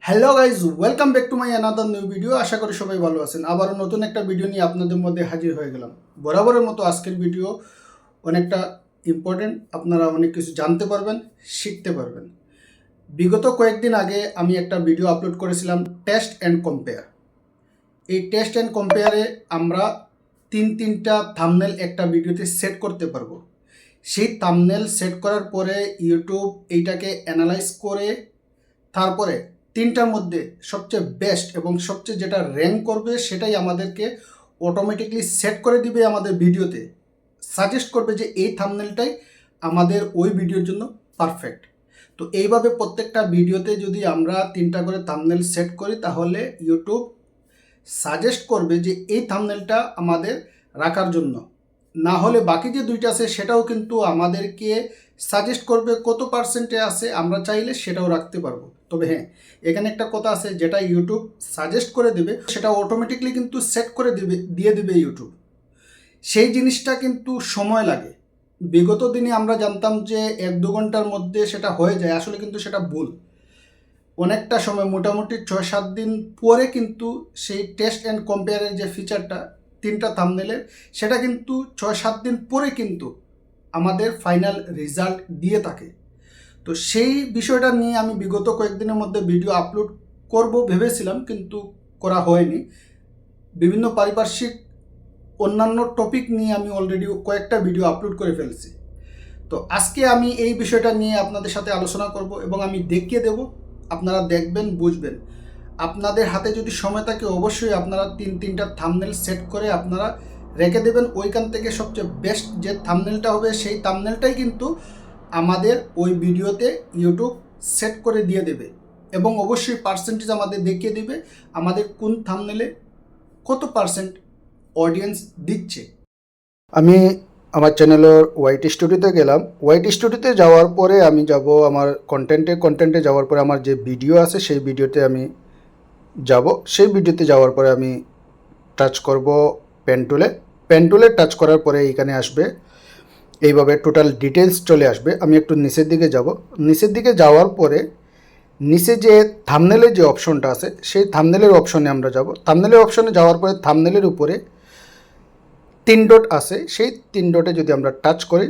Hello guys, welcome back to my another new video. আশা করি সবাই ভালো আছেন। আবারও নতুন একটা ভিডিও নিয়ে আপনাদের মধ্যে হাজির হয়ে গেলাম। বরাবরের মতো আজকের ভিডিও অনেকটা ইম্পর্টেন্ট। আপনারা অনেক কিছু জানতে পারবেন, শিখতে পারবেন। বিগত কয়েকদিন আগে আমি একটা ভিডিও আপলোড করেছিলাম টেস্ট অ্যান্ড কম্পেয়ার। এই টেস্ট অ্যান্ড কম্পেয়ারে আমরা তিনটা থাম্বনেল একটা ভিডিওতে সেট করতে পারবো। সেই থাম্বনেল সেট করার পরে ইউটিউব এইটাকে অ্যানালাইজ করে তারপরে তিনটার মধ্যে সবচেয়ে বেস্ট এবং সবচেয়ে যেটা র্যাঙ্ক করবে সেটাই আমাদেরকে অটোমেটিকলি সেট করে দিবে আমাদের ভিডিওতে। সাজেস্ট করবে যে এই থাম্বনেলটাই আমাদের ওই ভিডিওর জন্য পারফেক্ট। তো এইভাবে প্রত্যেকটা ভিডিওতে যদি আমরা তিনটা করে থাম্বনেল সেট করি তাহলে ইউটিউব সাজেস্ট করবে যে এই থাম্বনেলটা আমাদের রাখার জন্য। না হলে বাকি যে দুইটা আছে সেটাও কিন্তু আমাদেরকে সাজেস্ট করবে কত পার্সেন্টে আছে, আমরা চাইলে সেটাও রাখতে পারবো। তবে হ্যাঁ, এখানে একটা কথা আছে, যেটা ইউটিউব সাজেস্ট করে দেবে সেটা অটোমেটিকলি কিন্তু সেট করে দিয়ে দেবে ইউটিউব। সেই জিনিসটা কিন্তু সময় লাগে। বিগত দিনে আমরা জানতাম যে 1-2 ঘন্টার মধ্যে সেটা হয়ে যায়, আসলে কিন্তু সেটা ভুল। অনেকটা সময়, মোটামুটি 6-7 দিন পরে কিন্তু সেই টেস্ট অ্যান্ড কম্পেয়ারের যে ফিচারটা তিনটা থাম্বনেলের, সেটা কিন্তু 6-7 দিন পরে কিন্তু আমাদের ফাইনাল রেজাল্ট দিয়ে থাকে। তো সেই বিষয়টা নিয়ে আমি বিগত কয়েকদিনের মধ্যে ভিডিও আপলোড করব ভেবেছিলাম, কিন্তু করা হয়নি। বিভিন্ন পারিপার্শ্বিক অন্যান্য টপিক নিয়ে আমি অলরেডি কয়েকটা ভিডিও আপলোড করে ফেলছি। তো আজকে আমি এই বিষয়টা নিয়ে আপনাদের সাথে আলোচনা করব এবং আমি দেখিয়ে দেব, আপনারা দেখবেন, বুঝবেন। আপনাদের হাতে যদি সময় থাকে অবশ্যই আপনারা তিনটা থাম্বনেল সেট করে আপনারা রেখে দেবেন। ওইখান থেকে সবচেয়ে বেস্ট যে থাম্বনেলটা হবে সেই থাম্বনেলটাই কিন্তু আমাদের ওই ভিডিওতে ইউটিউব সেট করে দিয়ে দেবে এবং অবশ্যই পার্সেন্টেজ আমাদের দেখিয়ে দেবে আমাদের কোন থাম্বনেলে কত পার্সেন্ট অডিয়েন্স দিচ্ছে। আমি আমার চ্যানেলের ওয়াইটি স্টুডিওতে গেলাম। ওয়াইটি স্টুডিওতে যাওয়ার পরে আমি যাব আমার কন্টেন্টে যাওয়ার পরে আমার যে ভিডিও আছে সেই ভিডিওতে আমি যাব। সেই ভিডিওতে যাওয়ার পরে আমি টাচ করব পেন টুলে টাচ করার পরে এইখানে আসবে এইভাবে টোটাল ডিটেলস চলে আসবে। আমি একটু নিচের দিকে যাব। নিচের দিকে যাওয়ার পরে নিচে যে থাম্বনেলের যে অপশনটা আছে সেই থাম্বনেলের অপশনে আমরা যাব। থাম্বনেলের অপশনে যাওয়ার পরে থাম্বনেলের উপরে 3 ডট আছে, সেই 3 ডটে যদি আমরা টাচ করি,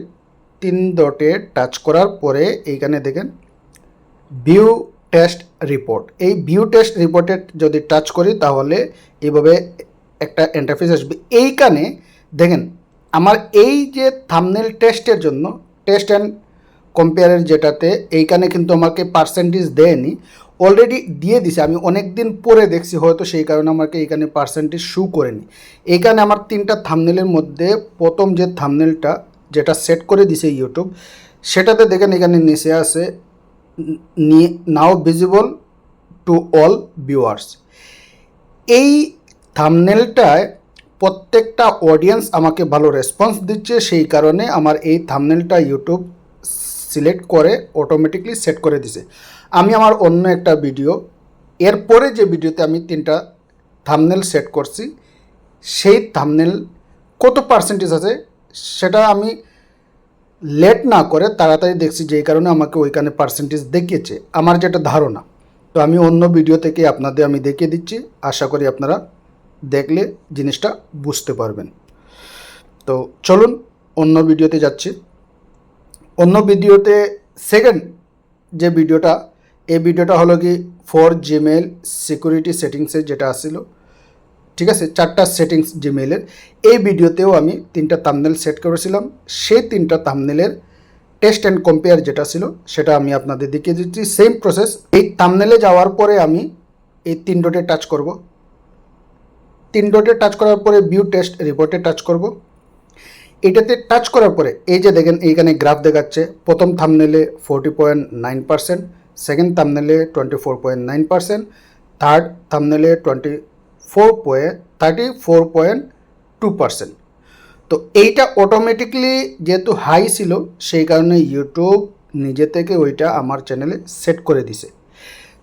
3 ডটে টাচ করার পরে এইখানে দেখেন ভিউ টেস্ট রিপোর্ট। এই ভিউ টেস্ট রিপোর্টে যদি টাচ করি তাহলে এইভাবে একটা ইন্টারফেস আসবে। এইখানে দেখেন আমার এই যে থাম্বনেল টেস্টের জন্য টেস্ট অ্যান্ড কম্পেয়ারের যেটাতে এইখানে কিন্তু আমাকে পার্সেন্টেজ দেয়নি, অলরেডি দিয়ে দিছে। আমি অনেক দিন পরে দেখছি, হয়তো সেই কারণে আমাকে এইখানে পার্সেন্টেজ শো করেনি। এইখানে আমার তিনটা থাম্বনেলের মধ্যে প্রথম যে থাম্বনেলটা যেটা সেট করে দিছে ইউটিউব, সেটাতে দেখেন এখানে নিচে আছে নাও ভিজিবল টু অল ভিউয়ার্স। এই থাম্বনেলটায় প্রত্যেকটা অডিয়েন্স আমাকে ভালো রেসপন্স দিচ্ছে, সেই কারণে আমার এই থাম্বনেলটা ইউটিউব সিলেক্ট করে অটোমেটিকলি সেট করে দিছে। আমি আমার অন্য একটা ভিডিও, এরপরে যে ভিডিওতে আমি 3টা থাম্বনেল সেট করছি, সেই থাম্বনেল কত পার্সেন্টেজ আছে সেটা আমি লেট না করে তাড়াতাড়ি দেখছি, যেই কারণে আমাকে ওইখানে পার্সেন্টেজ দেখিয়েছে, আমার যেটা ধারণা। তো আমি অন্য ভিডিও থেকে আপনাদের আমি দেখিয়ে দিচ্ছি, আশা করি আপনারা দেখলে জিনিসটা বুঝতে পারবেন। তো চলুন অন্য ভিডিওতে যাচ্ছি। অন্য ভিডিওতে সেকেন্ড যে ভিডিওটা, এই ভিডিওটা হলো কি ফর জিমেইল সিকিউরিটি সেটিংসের যেটা আসছিল, ঠিক আছে, 4টা সেটিংস জিমেইলের। এই ভিডিওতেও আমি 3টা থাম্বনেল সেট করেছিলাম। সেই 3টা থাম্বনেলের টেস্ট অ্যান্ড কম্পেয়ার যেটা ছিল সেটা আমি আপনাদের দেখিয়ে দিচ্ছি। Same process. এই থাম্বনেলে যাওয়ার পরে আমি এই 3 ডটে টাচ করব। 3 ডটে টাচ করার পরে ভিউ টেস্ট রিপোর্টে টাচ করব। এটাতে টাচ করার পরে এই যে দেখেন এইখানে গ্রাফ দেখাচ্ছে। প্রথম থাম্বনেলে 40.9%, সেকেন্ড থাম্বনেলে 24.9%, থার্ড থাম্বনেলে 34.2%। তো এইটা অটোমেটিকলি যেহেতু হাই ছিল, সেই কারণে ইউটিউব নিজে থেকে ওইটা আমার চ্যানেলে সেট করে দিছে।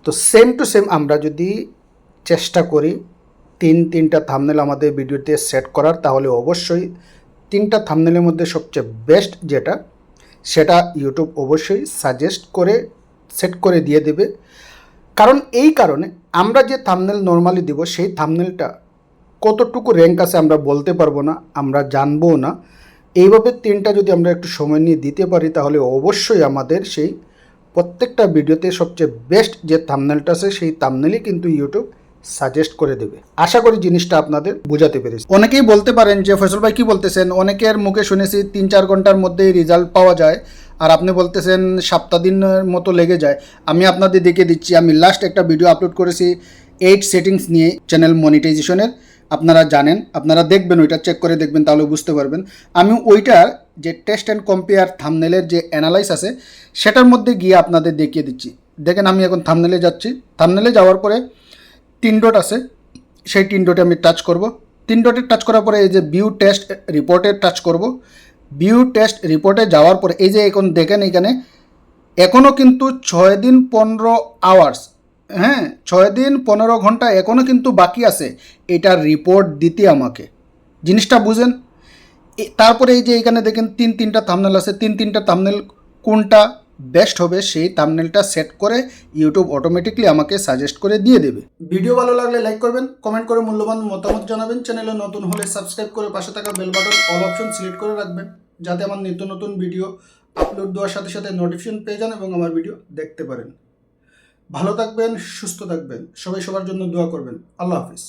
তো সেম টু সেম আমরা যদি চেষ্টা করি তিনটা থাম্বনেল আমাদের ভিডিওতে সেট করার, তাহলে অবশ্যই 3টা থাম্বনেলের মধ্যে সবচেয়ে বেস্ট যেটা, সেটা ইউটিউব অবশ্যই সাজেস্ট করে সেট করে দিয়ে দেবে। কারণ এই কারণে আমরা যে থাম্বনেল নর্মালি দিব সেই থাম্বনেলটা কতটুকু র্যাঙ্ক আছে আমরা বলতে পারবো না, আমরা জানবো না। এইভাবে 3টা যদি আমরা একটু সময় নিয়ে দিতে পারি তাহলে অবশ্যই আমাদের সেই প্রত্যেকটা ভিডিওতে সবচেয়ে বেস্ট যে থাম্বনেলটা আছে সেই থাম্বনেলই কিন্তু ইউটিউব সাজেস্ট করে দেবে। আশা করি জিনিসটা আপনাদের বোঝাতে পেরেছি। অনেকেই বলতে পারেন যে ফয়সল ভাই কী বলতেছেন, অনেকের মুখে শুনেছি 3-4 ঘন্টার মধ্যেই রেজাল্ট পাওয়া যায়, আর আপনি বলতেছেন সপ্তাহ দিনের মতো লেগে যায়। আমি আপনাদের দেখিয়ে দিচ্ছি, আমি লাস্ট একটা ভিডিও আপলোড করেছি 8 সেটিংস নিয়ে চ্যানেল মনিটাইজেশনের। আপনারা জানেন, আপনারা দেখবেন, ওইটা চেক করে দেখবেন, তাহলে বুঝতে পারবেন। আমি ওইটার যে টেস্ট অ্যান্ড কম্পেয়ার থাম্বনেলের যে অ্যানালাইস আছে সেটার মধ্যে গিয়ে আপনাদের দেখিয়ে দিচ্ছি। দেখেন আমি এখন থাম্বনেলে যাচ্ছি, থাম্বনেলে যাওয়ার পরে 3 ডট আছে, সেই 3 ডটে আমি টাচ করব। 3 ডটে টাচ করার পরে এই যে ভিউ টেস্ট রিপোর্টে টাচ করব। ভিউ টেস্ট রিপোর্টে যাওয়ার পরে এই যে এখন দেখেন এখানে এখনও কিন্তু 6 দিন 15 আওয়ার্স, হ্যাঁ 6 দিন 15 ঘন্টা এখনও কিন্তু বাকি আছে এটার রিপোর্ট দিতে আমাকে। জিনিসটা বুঝেন। তারপরে এই যে এখানে দেখেন 3-3টা থাম্বনেল আছে, 3-3টা থাম্বনেল কোনটা বেস্ট হবে সেই থাম্বনেলটা সেট করে ইউটিউব অটোমেটিকলি আমাকে সাজেস্ট করে দিয়ে দেবে। ভিডিও ভালো লাগলে লাইক করবেন, কমেন্ট করে মূল্যবান মতামত জানাবেন। চ্যানেলে নতুন হলে সাবস্ক্রাইব করে পাশে থাকা bell button all option select করে রাখবেন, যাতে আমার নিত্য নতুন ভিডিও আপলোড দেওয়ার সাথে সাথে নোটিফিকেশন পেয়ে যান এবং আমার ভিডিও দেখতে পারেন। ভালো থাকবেন, সুস্থ থাকবেন, সবাই সবার জন্য দোয়া করবেন। আল্লাহ হাফিজ।